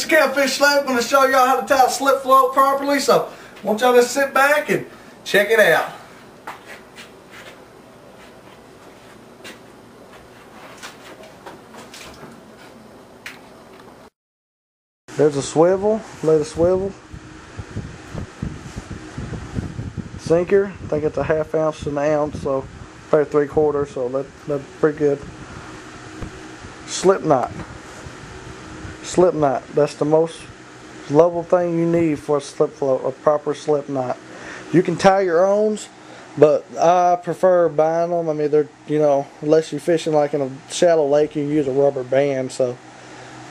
is Catfish Slap. I'm going to show y'all how to tie a slip float properly. So I want y'all to sit back and check it out. There's a swivel, lay the swivel. Sinker, I think it's a 1/2 ounce to an ounce, so probably 3/4, so that's pretty good. Slip knot. Slip knot, that's the most level thing you need for a slip float, a proper slip knot. You can tie your own, but I prefer buying them. I mean, they're, you know, unless you're fishing like in a shallow lake, you can use a rubber band, so.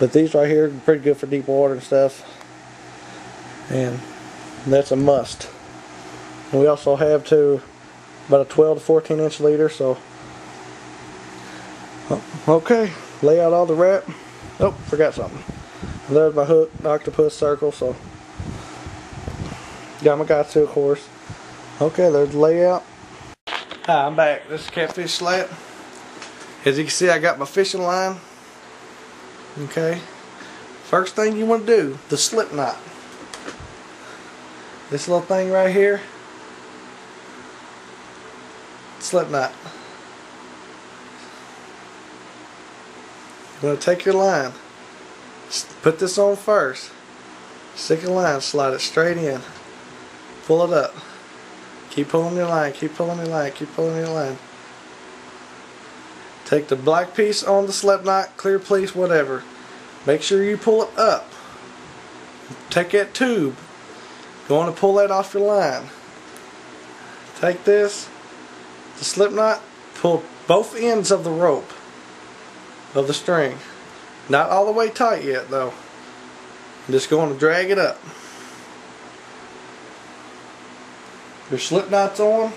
But these right here are pretty good for deep water and stuff. And that's a must. And we also have about a 12 to 14 inch leader, so. Okay, lay out all the wrap. Oh, forgot something. There's my hook, the octopus circle, so. Got my guy too, of course. Okay, there's the layout. Hi, I'm back. This is Catfish Slap. As you can see, I got my fishing line. Okay. First thing you want to do, the slip knot. This little thing right here. Slip knot. You're going to take your line. Put this on first. Stick a line, slide it straight in. Pull it up. Keep pulling your line, keep pulling your line, keep pulling your line. Take the black piece on the slip knot, clear piece, whatever. Make sure you pull it up. Take that tube. You want to pull that off your line. Take this, the slip knot, pull both ends of the rope, of the string. Not all the way tight yet though. I'm just going to drag it up. Your slip knot's on.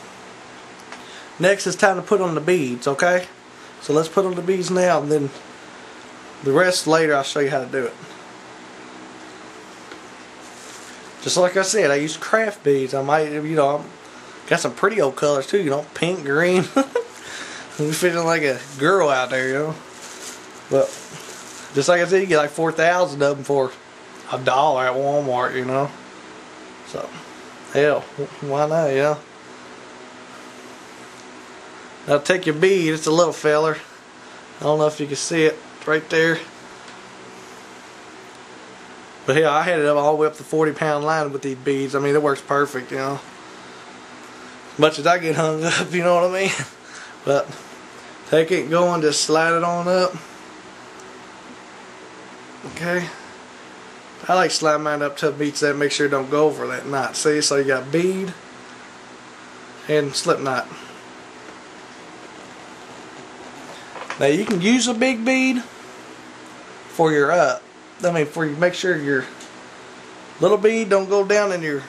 Next it's time to put on the beads, okay? So let's put on the beads now, and then the rest later I'll show you how to do it. Just like I said, I use craft beads. I might, you know, got some pretty old colors too, you know, pink, green. I'm feeling like a girl out there, you know. But just like I said, you get like 4,000 of them for $1 at Walmart, you know. So, hell, why not, you know? Now take your bead, it's a little feller. I don't know if you can see it, it's right there. But hell, I had it up all the way up to 40-pound line with these beads. I mean, it works perfect, you know. As much as I get hung up, you know what I mean? But take it going, just slide it on up. Okay. I like slide mine up to beats that, make sure it don't go over that knot. See, so you got bead and slip knot. Now you can use a big bead for your for you make sure your little bead don't go down in your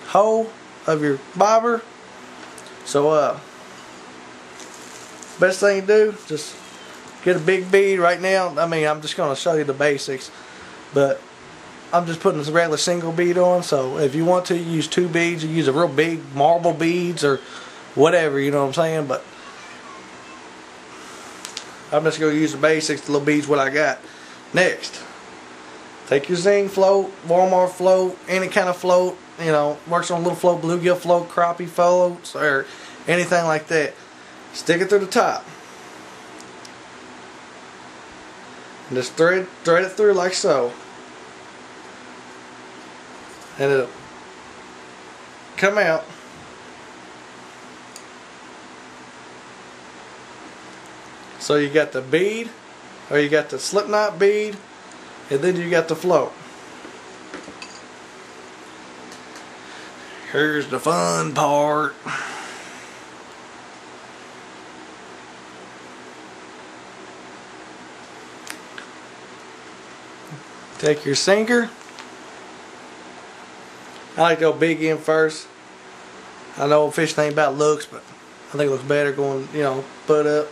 hole of your bobber. So best thing to do, just get a big bead right now. I mean, I'm just going to show you the basics, but I'm just putting this regular single bead on. So if you want to use 2 beads, you use a real big marble beads or whatever, you know what I'm saying. But I'm just going to use the basics, the little beads what I got. Next, take your Zing float, Walmart float, any kind of float, you know, works on a little float, bluegill float, crappie floats, or anything like that. Stick it through the top. And just thread it through like so. And it'll come out. So you got the bead, or you got the slip knot bead, and then you got the float. Here's the fun part. Take your sinker. I like to go big in first. I know fishing ain't about looks, but I think it looks better going, you know, butt up.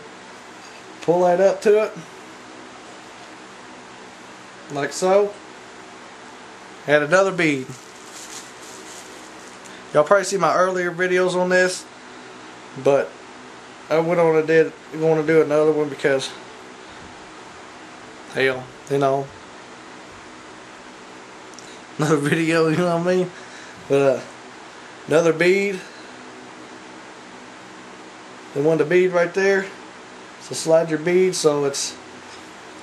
Pull that up to it. Like so. Add another bead. Y'all probably see my earlier videos on this, but I went on and did want to do another one because hell, you know, another video, you know what I mean? But another bead. They want the bead right there. So slide your bead so it's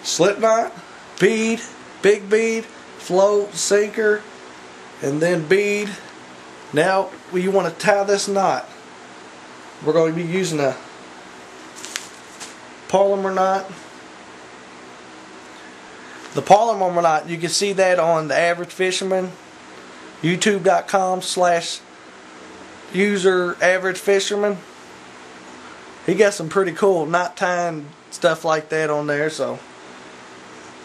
slip knot, bead, big bead, float, sinker, and then bead. Now you want to tie this knot. We're going to be using a polymer knot. The polymer knot, you can see that on the Average Fisherman, youtube.com/user Average Fisherman. He got some pretty cool knot tying stuff like that on there, so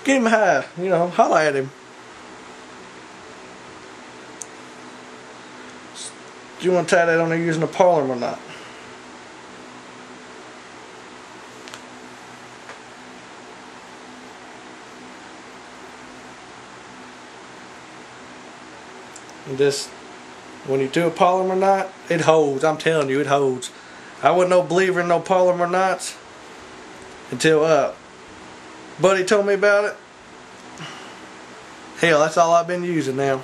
get him high, you know, holla at him. You want to tie that on there using a polymer knot. And just when you do a polymer knot, it holds. I'm telling you, it holds. I wasn't no believer in no polymer knots until buddy told me about it. Hell, that's all I've been using now.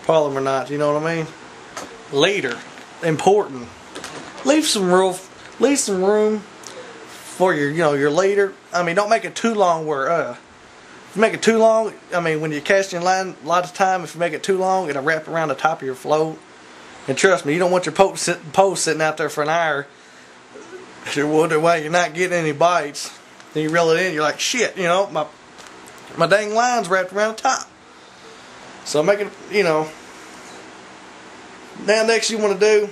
Polymer knots, you know what I mean? Later, important. Leave some room for your, you know, your leader. I mean, don't make it too long. Where if you make it too long, I mean, when you're casting line, a lot of time, if you make it too long, it'll wrap around the top of your float. And trust me, you don't want your post sitting out there for an hour. You're wondering why you're not getting any bites. Then you reel it in, you're like, shit, you know, my dang line's wrapped around the top. So make it, you know. Now next you want to do,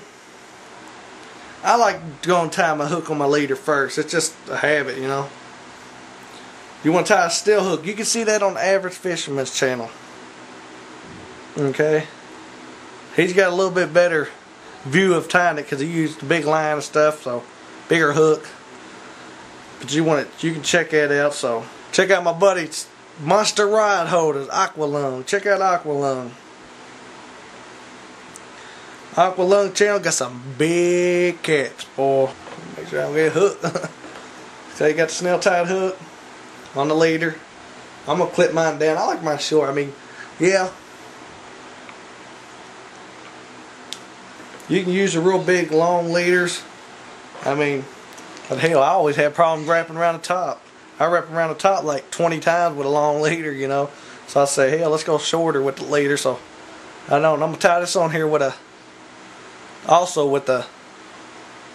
I like to go and tie my hook on my leader first. It's just a habit, you know. You want to tie a steel hook. You can see that on the Average Fisherman's channel. Okay. He's got a little bit better view of tying it because he used a big line and stuff, so bigger hook. But you can check that out. So check out my buddy's Monster Rod Holders, Aqualung. Check out Aqualung. Aqualung channel got some big caps, boy. Make sure I don't get hooked. So you got the snail tied hook on the leader. I'm gonna clip mine down. I like mine short. I mean, yeah. You can use the real big long leaders. I mean, but hell, I always had problems wrapping around the top. I wrap around the top like 20 times with a long leader, you know. So I say, hell, let's go shorter with the leader. So I know, and I'm gonna tie this on here with also with the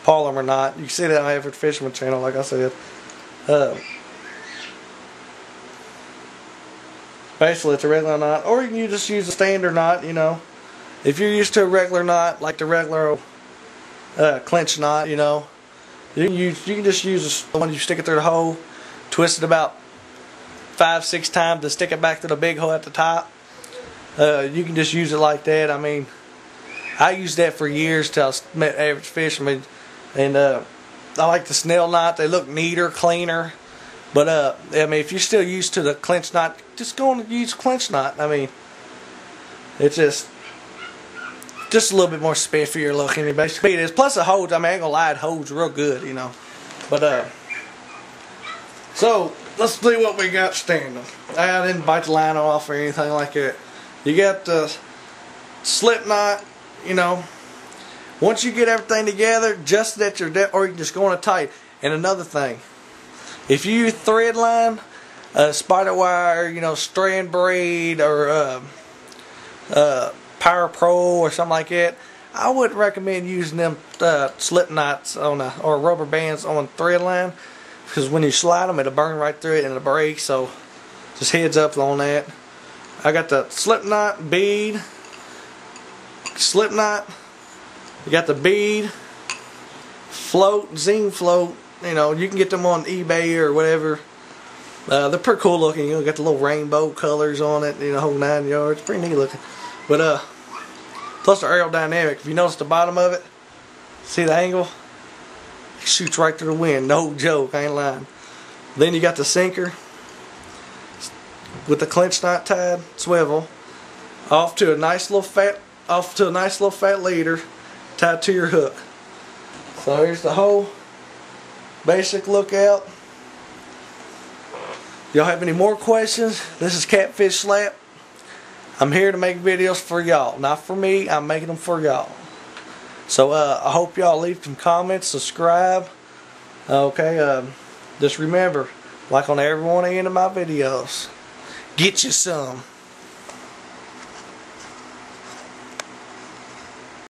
polymer knot. You can see that on Average Fisherman channel, like I said. Basically, it's a regular knot, or you can just use a standard knot, you know. If you're used to a regular knot, like the regular clinch knot, you know, you can just use the one you stick it through the hole, twist it about 5-6 times to stick it back to the big hole at the top. You can just use it like that. I mean, I used that for years till I met Average Fisherman, and I like the snail knot. They look neater, cleaner. But I mean, if you're still used to the clinch knot, just go and use clinch knot. I mean, it's just a little bit more spiffier looking. Basically, it is. Plus, it holds. I mean, I ain't gonna lie, it holds real good, you know. But so let's see what we got standing. I didn't bite the line off or anything like that. You got the slip knot. You know, once you get everything together, just that you're or you can just go on a tight. And another thing, if you use thread line, spider wire, you know, strand braid, or Power Pro or something like that, I wouldn't recommend using them slip knots or rubber bands on thread line, because when you slide them, it'll burn right through it and it'll break. So just heads up on that. I got the slip knot, bead, slip knot. You got the bead, float, zing float. You know, you can get them on eBay or whatever. They're pretty cool looking. You know, got the little rainbow colors on it. You know, whole 9 yards. Pretty neat looking. But plus they're aerodynamic. If you notice the bottom of it, see the angle? It shoots right through the wind. No joke. I ain't lying. Then you got the sinker with the clinch knot tied, swivel, off to a nice little fat leader tied to your hook. So here's the whole basic lookout. Y'all have any more questions? This is Catfish Slap. I'm here to make videos for y'all, not for me. I'm making them for y'all. So I hope y'all leave some comments, subscribe. Okay, just remember, like on every one of my videos, get you some.